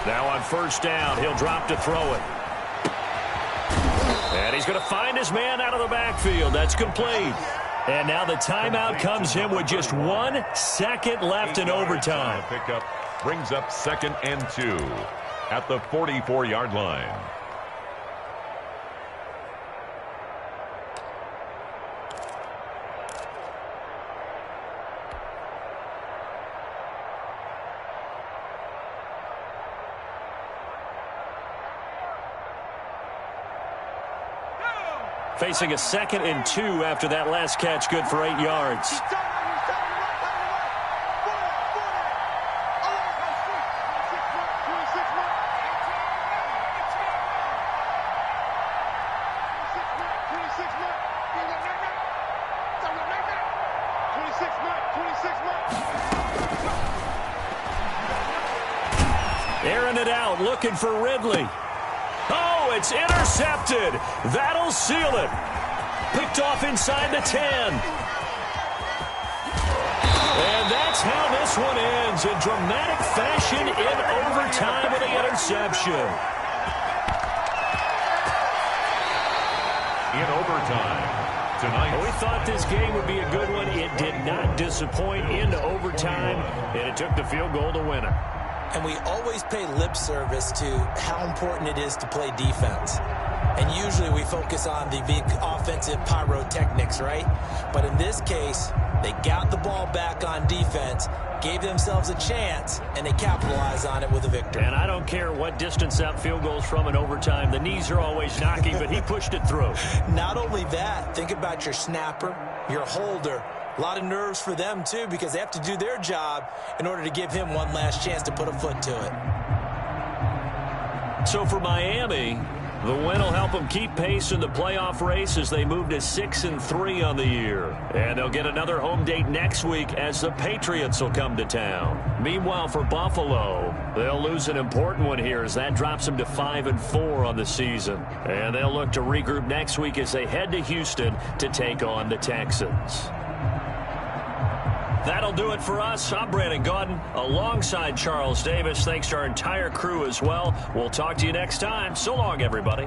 Now on 1st down, he'll drop to throw it. And he's going to find his man out of the backfield. That's complete. And now the timeout comes in with just 1 second left in overtime. Pickup brings up 2nd and 2 at the 44-yard line. Facing a 2nd and 2 after that last catch, good for 8 yards. Airing it out, looking for Ridley. Oh, it's intercepted. That'll seal it. Picked off inside the 10. And that's how this one ends, in dramatic fashion in overtime with the interception. in overtime. Tonight, we thought this game would be a good one. It did not disappoint into overtime, and it took the field goal to win it. And we always pay lip service to how important it is to play defense. And usually we focus on the big offensive pyrotechnics, right? But in this case, they got the ball back on defense, gave themselves a chance, and they capitalized on it with a victory. And I don't care what distance that field goes from in overtime. The knees are always knocking, but he pushed it through. Not only that, think about your snapper, your holder. A lot of nerves for them, too, because they have to do their job in order to give him one last chance to put a foot to it. So for Miami, the win will help them keep pace in the playoff race as they move to 6-3 on the year. And they'll get another home date next week as the Patriots will come to town. Meanwhile, for Buffalo, they'll lose an important one here as that drops them to 5-4 on the season. And they'll look to regroup next week as they head to Houston to take on the Texans. That'll do it for us. I'm Brandon Gaudin alongside Charles Davis. Thanks to our entire crew as well. We'll talk to you next time. So long, everybody.